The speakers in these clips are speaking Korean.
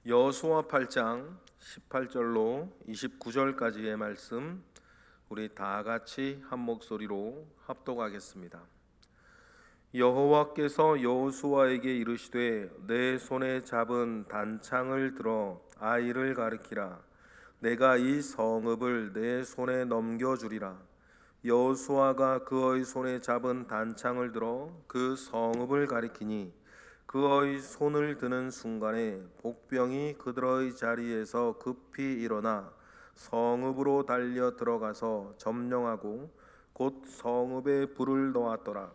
여호수아 8장 18절로 29절까지의 말씀 우리 다 같이 한 목소리로 합독하겠습니다. 여호와께서 여호수아에게 이르시되 내 손에 잡은 단창을 들어 아이를 가리키라. 내가 이 성읍을 내 손에 넘겨주리라. 여호수아가 그의 손에 잡은 단창을 들어 그 성읍을 가리키니 그의 손을 드는 순간에 복병이 그들의 자리에서 급히 일어나 성읍으로 달려 들어가서 점령하고 곧 성읍에 불을 놓았더라.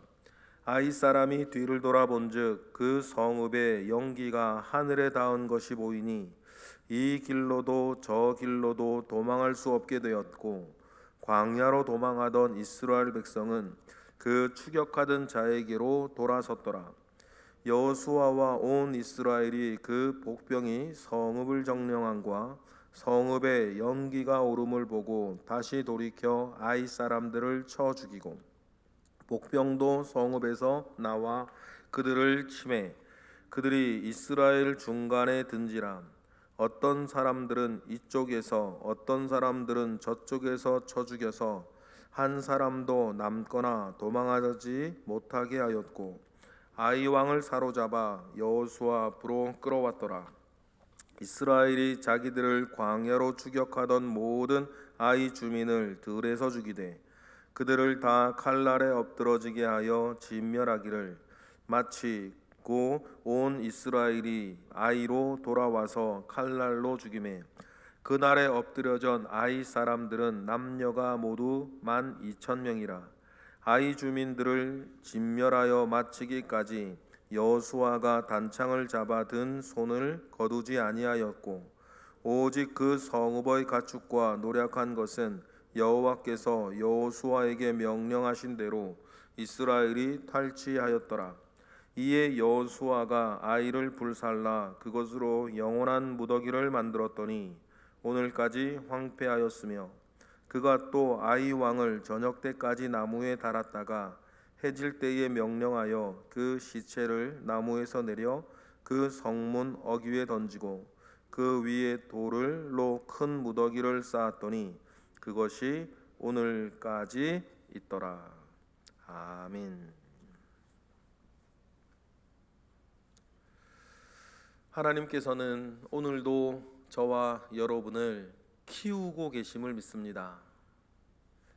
아이 사람이 뒤를 돌아본즉 그 성읍의 연기가 하늘에 닿은 것이 보이니 이 길로도 저 길로도 도망할 수 없게 되었고 광야로 도망하던 이스라엘 백성은 그 추격하던 자에게로 돌아섰더라. 여호수아와 온 이스라엘이 그 복병이 성읍을 점령함과 성읍에 연기가 오름을 보고 다시 돌이켜 아이 사람들을 쳐 죽이고 복병도 성읍에서 나와 그들을 치매 그들이 이스라엘 중간에 든지라. 어떤 사람들은 이쪽에서 어떤 사람들은 저쪽에서 쳐 죽여서 한 사람도 남거나 도망하지 못하게 하였고 아이 왕을 사로잡아 여호수아 앞으로 끌어왔더라. 이스라엘이 자기들을 광야로 추격하던 모든 아이 주민을 들에서 죽이되 그들을 다 칼날에 엎드러지게 하여 진멸하기를 마치 온 이스라엘이 아이로 돌아와서 칼날로 죽이매 그날에 엎드려진 아이 사람들은 남녀가 모두 12,000명이라. 아이 주민들을 진멸하여 마치기까지 여호수아가 단창을 잡아 든 손을 거두지 아니하였고 오직 그 성읍의 가축과 노력한 것은 여호와께서 여호수아에게 명령하신 대로 이스라엘이 탈취하였더라. 이에 여호수아가 아이를 불살라 그것으로 영원한 무더기를 만들었더니 오늘까지 황폐하였으며 그가 또 아이 왕을 저녁 때까지 나무에 달았다가 해질 때에 명령하여 그 시체를 나무에서 내려 그 성문 어귀에 던지고 그 위에 돌로 큰 무더기를 쌓았더니 그것이 오늘까지 있더라. 아멘. 하나님께서는 오늘도 저와 여러분을 키우고 계심을 믿습니다.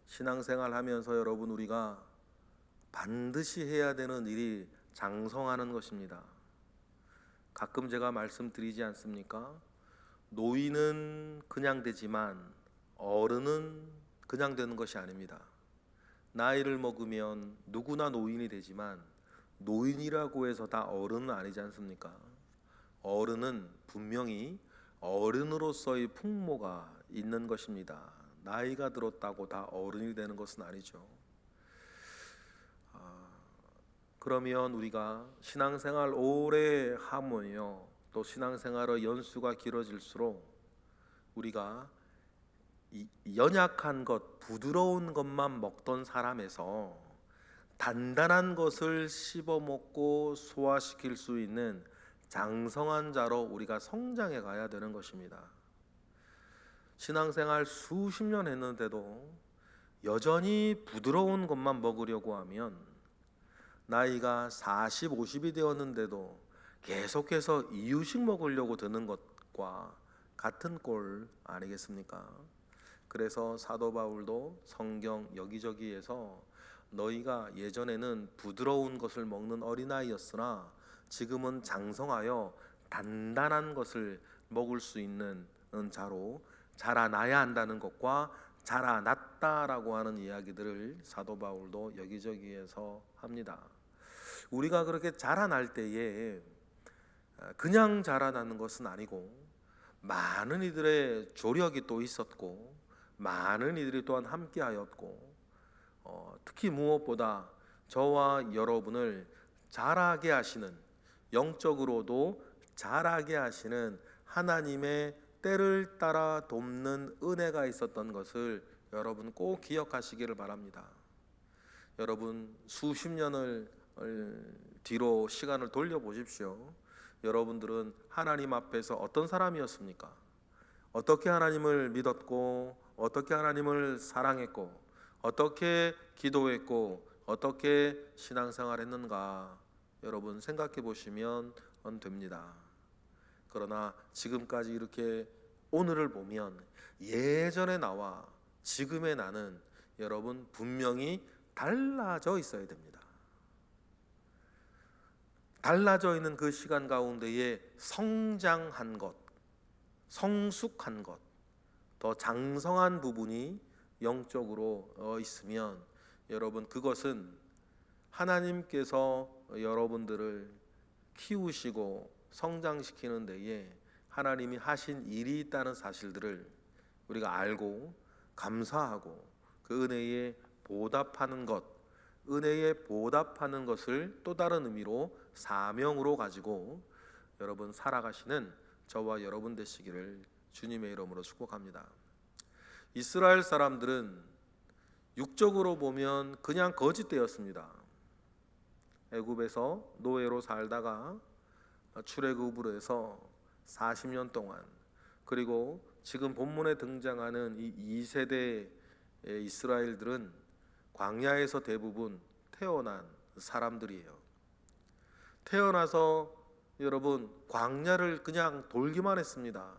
신앙생활 하면서 여러분 우리가 반드시 해야 되는 일이 장성하는 것입니다. 가끔 제가 말씀드리지 않습니까? 노인은 그냥 되지만 어른은 그냥 되는 것이 아닙니다. 나이를 먹으면 누구나 노인이 되지만 노인이라고 해서 다 어른은 아니지 않습니까? 어른은 분명히 어른으로서의 풍모가 있는 것입니다. 나이가 들었다고 다 어른이 되는 것은 아니죠. 그러면 우리가 신앙생활 오래 하면요, 또 신앙생활의 연수가 길어질수록 우리가 연약한 것, 부드러운 것만 먹던 사람에서 단단한 것을 씹어 먹고 소화시킬 수 있는 장성한 자로 우리가 성장해 가야 되는 것입니다. 신앙생활 수십 년 했는데도 여전히 부드러운 것만 먹으려고 하면 나이가 40, 50이 되었는데도 계속해서 이유식 먹으려고 드는 것과 같은 꼴 아니겠습니까? 그래서 사도 바울도 성경 여기저기에서 너희가 예전에는 부드러운 것을 먹는 어린아이였으나 지금은 장성하여 단단한 것을 먹을 수 있는 자로 자라나야 한다는 것과 자라났다라고 하는 이야기들을 사도 바울도 여기저기에서 합니다. 우리가 그렇게 자라날 때에 그냥 자라나는 것은 아니고 많은 이들의 조력이 또 있었고 많은 이들이 또한 함께하였고 특히 무엇보다 저와 여러분을 자라게 하시는, 영적으로도 자라게 하시는 하나님의 때를 따라 돕는 은혜가 있었던 것을 여러분 꼭 기억하시기를 바랍니다. 여러분 수십 년을 뒤로 시간을 돌려보십시오. 여러분들은 하나님 앞에서 어떤 사람이었습니까? 어떻게 하나님을 믿었고, 어떻게 하나님을 사랑했고, 어떻게 기도했고, 어떻게 신앙생활 했는가 여러분 생각해 보시면 됩니다. 그러나 지금까지 이렇게 오늘을 보면 예전의 나와 지금의 나는 여러분 분명히 달라져 있어야 됩니다. 달라져 있는 그 시간 가운데에 성장한 것, 성숙한 것, 더 장성한 부분이 영적으로 있으면 여러분 그것은 하나님께서 여러분들을 키우시고 성장시키는 데에 하나님이 하신 일이 있다는 사실들을 우리가 알고 감사하고 그 은혜에 보답하는 것, 은혜에 보답하는 것을 또 다른 의미로 사명으로 가지고 여러분 살아가시는 저와 여러분 되시기를 주님의 이름으로 축복합니다. 이스라엘 사람들은 육적으로 보면 그냥 거짓되었습니다. 애굽에서 노예로 살다가 출애굽으로 해서 40년 동안, 그리고 지금 본문에 등장하는 이 2세대의 이스라엘들은 광야에서 대부분 태어난 사람들이에요. 태어나서 여러분 광야를 그냥 돌기만 했습니다.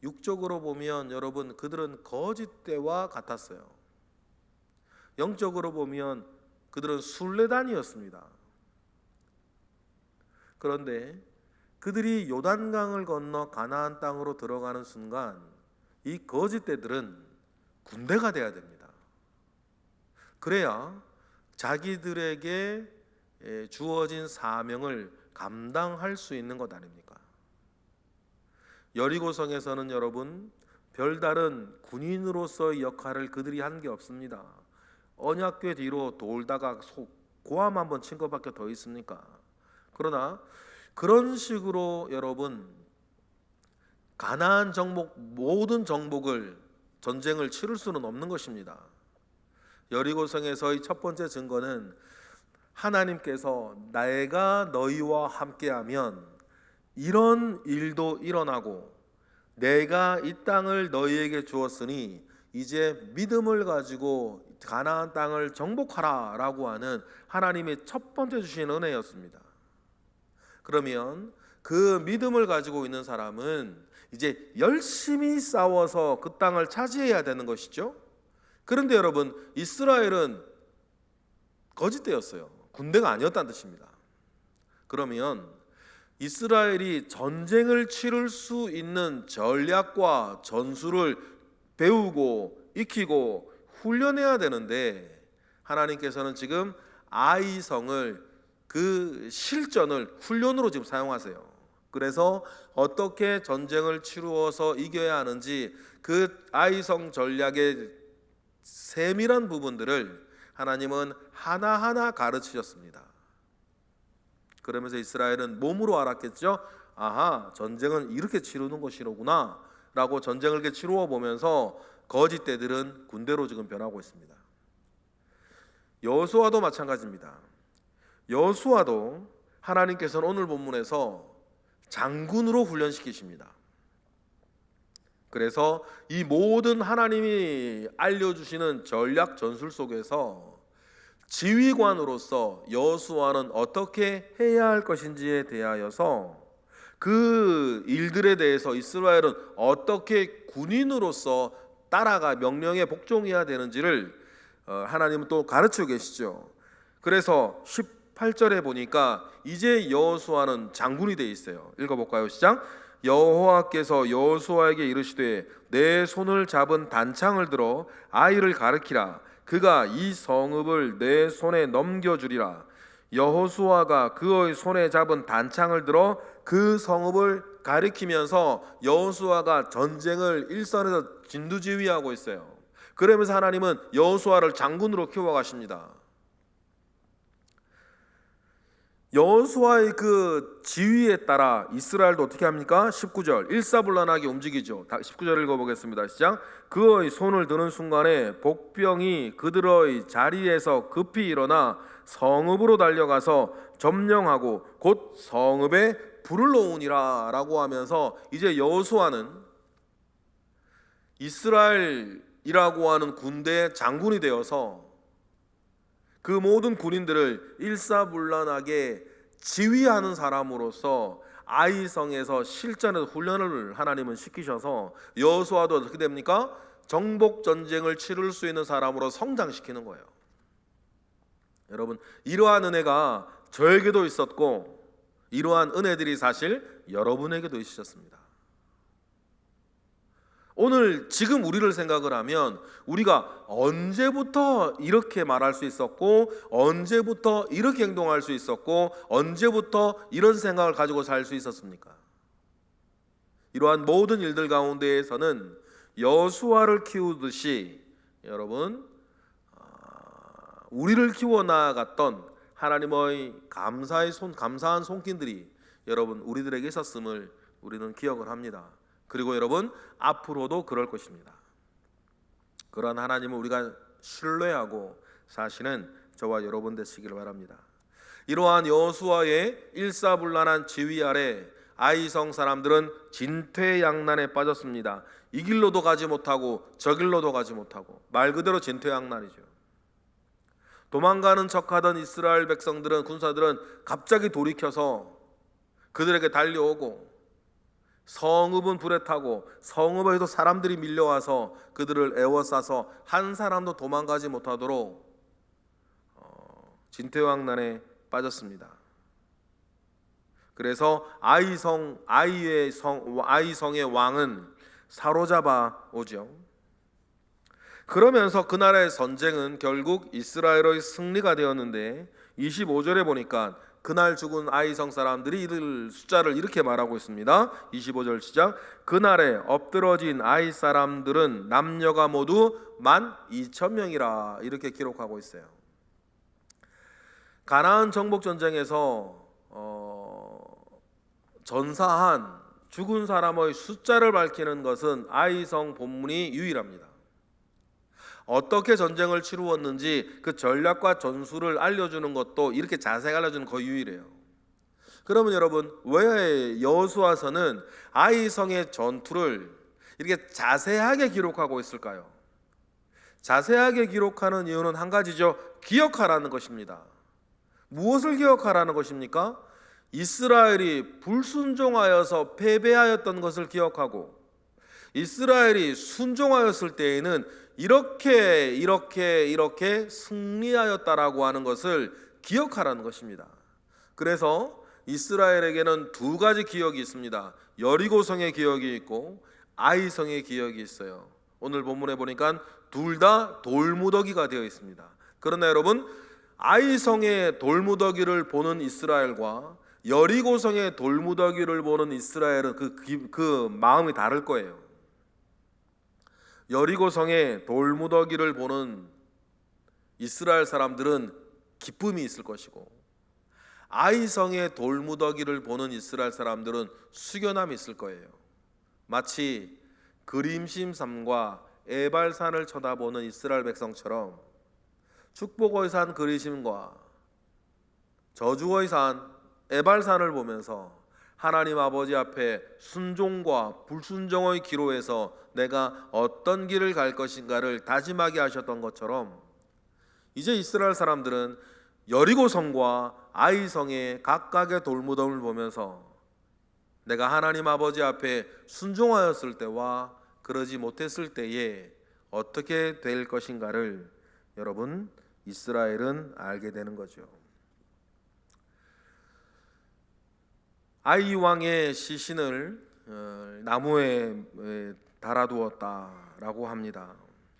육적으로 보면 여러분 그들은 거짓대와 같았어요. 영적으로 보면 그들은 순례단이었습니다. 그런데 그들이 요단강을 건너 가나안 땅으로 들어가는 순간 이 거짓대들은 군대가 돼야 됩니다. 그래야 자기들에게 주어진 사명을 감당할 수 있는 것 아닙니까? 여리고성에서는 여러분 별다른 군인으로서의 역할을 그들이 한 게 없습니다. 언약궤 뒤로 돌다가 고함 한번 친 것밖에 더 있습니까? 그러나 그런 식으로 여러분 가나안 정복 모든 정복을 전쟁을 치를 수는 없는 것입니다. 여리고성에서의 첫 번째 증거는 하나님께서 내가 너희와 함께하면 이런 일도 일어나고 내가 이 땅을 너희에게 주었으니 이제 믿음을 가지고 가나안 땅을 정복하라 라고 하는 하나님의 첫 번째 주신 은혜였습니다. 그러면 그 믿음을 가지고 있는 사람은 이제 열심히 싸워서 그 땅을 차지해야 되는 것이죠. 그런데 여러분 이스라엘은 거짓대였어요. 군대가 아니었다는 뜻입니다. 그러면 이스라엘이 전쟁을 치를 수 있는 전략과 전술을 배우고 익히고 훈련해야 되는데 하나님께서는 지금 아이성을 그 실전을 훈련으로 지금 사용하세요. 그래서 어떻게 전쟁을 치루어서 이겨야 하는지 그 아이성 전략의 세밀한 부분들을 하나님은 하나하나 가르치셨습니다. 그러면서 이스라엘은 몸으로 알았겠죠. 아하, 전쟁은 이렇게 치르는 것이로구나 라고 전쟁을 이렇게 치루어 보면서 거짓대들은 군대로 지금 변하고 있습니다. 여호수아도 마찬가지입니다. 여호수아도 하나님께서는 오늘 본문에서 장군으로 훈련시키십니다. 그래서 이 모든 하나님이 알려주시는 전략 전술 속에서 지휘관으로서 여호수아는 어떻게 해야 할 것인지에 대하여서 그 일들에 대해서 이스라엘은 어떻게 군인으로서 따라가 명령에 복종해야 되는지를 하나님은 또 가르치고 계시죠. 그래서 18절에 보니까 이제 여호수아는 장군이 돼 있어요. 읽어볼까요? 시작. 여호와께서 여호수아에게 이르시되 내 손을 잡은 단창을 들어 아이를 가르키라. 그가 이 성읍을 내 손에 넘겨주리라. 여호수아가 그의 손에 잡은 단창을 들어 그 성읍을 가리키면서 여호수아가 전쟁을 일선에서 진두지휘하고 있어요. 그러면서 하나님은 여호수아를 장군으로 키워가십니다. 여호수아의 그 지휘에 따라 이스라엘도 어떻게 합니까? 19절 일사불란하게 움직이죠. 19절 읽어보겠습니다. 시작. 그의 손을 드는 순간에 복병이 그들의 자리에서 급히 일어나 성읍으로 달려가서 점령하고 곧 성읍에 불을 놓으니라라고 하면서 이제 여호수아는 이스라엘이라고 하는 군대의 장군이 되어서 그 모든 군인들을 일사불란하게 지휘하는 사람으로서 아이성에서 실전에서 훈련을 하나님은 시키셔서 여호수아도 어떻게 됩니까? 정복 전쟁을 치를 수 있는 사람으로 성장시키는 거예요. 여러분, 이러한 은혜가 저에게도 있었고 이러한 은혜들이 사실 여러분에게도 있으셨습니다. 오늘 지금 우리를 생각을 하면 우리가 언제부터 이렇게 말할 수 있었고, 언제부터 이렇게 행동할 수 있었고, 언제부터 이런 생각을 가지고 살 수 있었습니까? 이러한 모든 일들 가운데에서는 여호수아를 키우듯이 여러분, 우리를 키워나갔던 하나님의 감사한 손길들이 여러분 우리들에게 있었음을 우리는 기억을 합니다. 그리고 여러분, 앞으로도 그럴 것입니다. 그러한 하나님을 우리가 신뢰하고 사시는 저와 여러분 되시기를 바랍니다. 이러한 여호수아의 일사불란한 지휘 아래 아이성 사람들은 진퇴양난에 빠졌습니다. 이 길로도 가지 못하고 저 길로도 가지 못하고, 말 그대로 진퇴양난이죠. 도망가는 척하던 이스라엘 백성들은, 군사들은 갑자기 돌이켜서 그들에게 달려오고, 성읍은 불에 타고 성읍에도 사람들이 밀려와서 그들을 에워싸서 한 사람도 도망가지 못하도록 진퇴양난에 빠졌습니다. 그래서 아이성의 왕은 사로잡아 오죠. 그러면서 그날의 전쟁은 결국 이스라엘의 승리가 되었는데, 25절에 보니까 그날 죽은 아이성 사람들이 이들 숫자를 이렇게 말하고 있습니다. 25절 시작. 그날에 엎드러진 아이 사람들은 남녀가 모두 12,000명이라 이렇게 기록하고 있어요. 가나안 정복 전쟁에서 전사한 죽은 사람의 숫자를 밝히는 것은 아이성 본문이 유일합니다. 어떻게 전쟁을 치루었는지 그 전략과 전술을 알려주는 것도 이렇게 자세히 알려주는 거의 유일해요. 그러면 여러분, 왜 여호수아서는 아이성의 전투를 이렇게 자세하게 기록하고 있을까요? 자세하게 기록하는 이유는 한 가지죠. 기억하라는 것입니다. 무엇을 기억하라는 것입니까? 이스라엘이 불순종하여서 패배하였던 것을 기억하고, 이스라엘이 순종하였을 때에는 이렇게 승리하였다라고 하는 것을 기억하라는 것입니다. 그래서 이스라엘에게는 두 가지 기억이 있습니다. 여리고성의 기억이 있고 아이성의 기억이 있어요. 오늘 본문에 보니까 둘 다 돌무더기가 되어 있습니다. 그러나 여러분, 아이성의 돌무더기를 보는 이스라엘과 여리고성의 돌무더기를 보는 이스라엘은 그 마음이 다를 거예요. 여리고성의 돌무더기를 보는 이스라엘 사람들은 기쁨이 있을 것이고, 아이성의 돌무더기를 보는 이스라엘 사람들은 숙연함이 있을 거예요. 마치 그림심산과 에발산을 쳐다보는 이스라엘 백성처럼 축복의 산 그리심과 저주의 산 에발산을 보면서 하나님 아버지 앞에 순종과 불순종의 기로에서 내가 어떤 길을 갈 것인가를 다짐하게 하셨던 것처럼, 이제 이스라엘 사람들은 여리고성과 아이성의 각각의 돌무덤을 보면서 내가 하나님 아버지 앞에 순종하였을 때와 그러지 못했을 때에 어떻게 될 것인가를 여러분, 이스라엘은 알게 되는 거죠. 아이 왕의 시신을 나무에 달아두었다라고 합니다.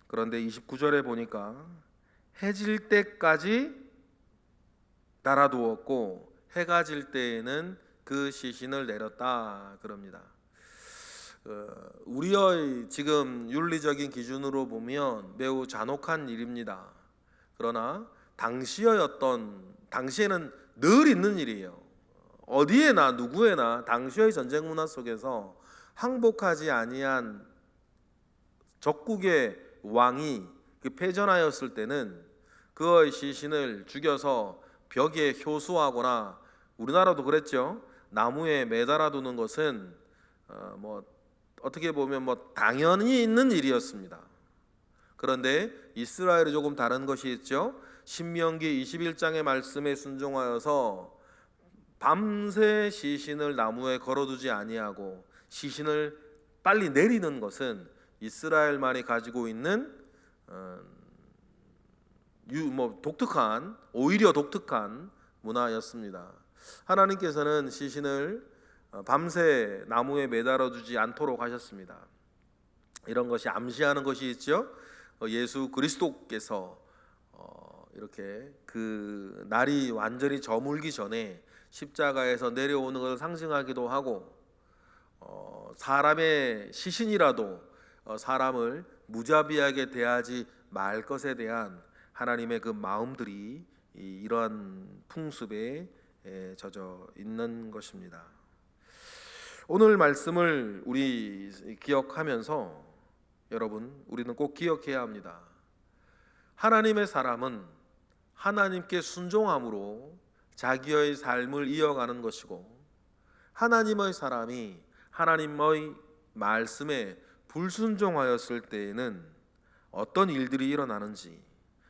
그런데 29절에 보니까 해질 때까지 달아두었고 해가 질 때에는 그 시신을 내렸다 그럽니다. 우리의 지금 윤리적인 기준으로 보면 매우 잔혹한 일입니다. 그러나 당시에는 늘 있는 일이에요. 어디에나 누구에나 당시의 전쟁 문화 속에서 항복하지 아니한 적국의 왕이 패전하였을 때는 그의 시신을 죽여서 벽에 효수하거나, 우리나라도 그랬죠. 나무에 매달아 두는 것은 어떻게 보면 당연히 있는 일이었습니다. 그런데 이스라엘이 조금 다른 것이 있죠. 신명기 21장의 말씀에 순종하여서 밤새 시신을 나무에 걸어두지 아니하고 시신을 빨리 내리는 것은 이스라엘만이 가지고 있는 독특한, 오히려 독특한 문화였습니다. 하나님께서는 시신을 밤새 나무에 매달아 두지 않도록 하셨습니다. 이런 것이 암시하는 것이 있죠. 예수 그리스도께서 이렇게 그 날이 완전히 저물기 전에 십자가에서 내려오는 것을 상징하기도 하고, 사람의 시신이라도 사람을 무자비하게 대하지 말 것에 대한 하나님의 그 마음들이 이러한 풍습에 젖어 있는 것입니다. 오늘 말씀을 우리 기억하면서 여러분, 우리는 꼭 기억해야 합니다. 하나님의 사람은 하나님께 순종함으로 자기의 삶을 이어가는 것이고, 하나님의 사람이 하나님의 말씀에 불순종하였을 때에는 어떤 일들이 일어나는지,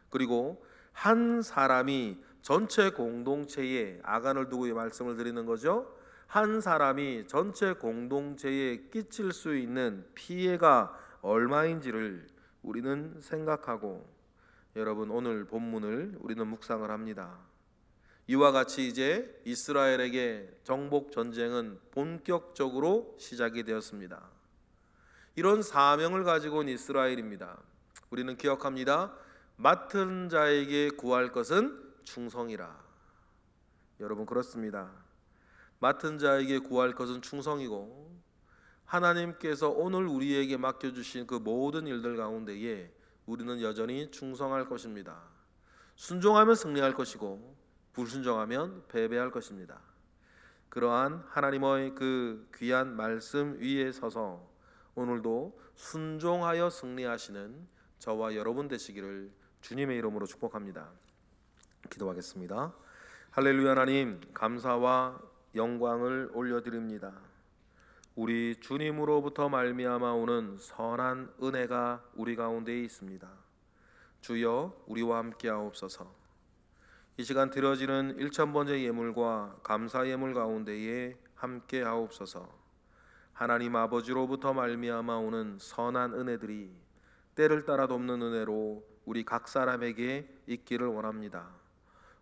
그리고 한 사람이 전체 공동체에, 아간을 두고 이 말씀을 드리는 거죠. 한 사람이 전체 공동체에 끼칠 수 있는 피해가 얼마인지를 우리는 생각하고, 여러분, 오늘 본문을 우리는 묵상을 합니다. 이와 같이 이제 이스라엘에게 정복 전쟁은 본격적으로 시작이 되었습니다. 이런 사명을 가지고 온 이스라엘입니다. 우리는 기억합니다. 맡은 자에게 구할 것은 충성이라. 여러분, 그렇습니다. 맡은 자에게 구할 것은 충성이고, 하나님께서 오늘 우리에게 맡겨주신 그 모든 일들 가운데에 우리는 여전히 충성할 것입니다. 순종하면 승리할 것이고, 불순종하면 패배할 것입니다. 그러한 하나님의 그 귀한 말씀 위에 서서 오늘도 순종하여 승리하시는 저와 여러분 되시기를 주님의 이름으로 축복합니다. 기도하겠습니다. 할렐루야. 하나님, 감사와 영광을 올려드립니다. 우리 주님으로부터 말미암아 오는 선한 은혜가 우리 가운데 있습니다. 주여, 우리와 함께 하옵소서. 이 시간 드려지는 1000번째 예물과 감사 예물 가운데에 함께 하옵소서. 하나님 아버지로부터 말미암아 오는 선한 은혜들이 때를 따라 돕는 은혜로 우리 각 사람에게 있기를 원합니다.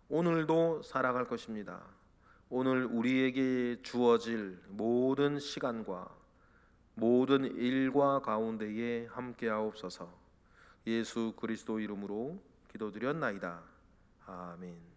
오늘도 살아갈 것입니다. 오늘 우리에게 주어질 모든 시간과 모든 일과 가운데에 함께 하옵소서. 예수 그리스도 이름으로 기도드렸나이다. 아멘.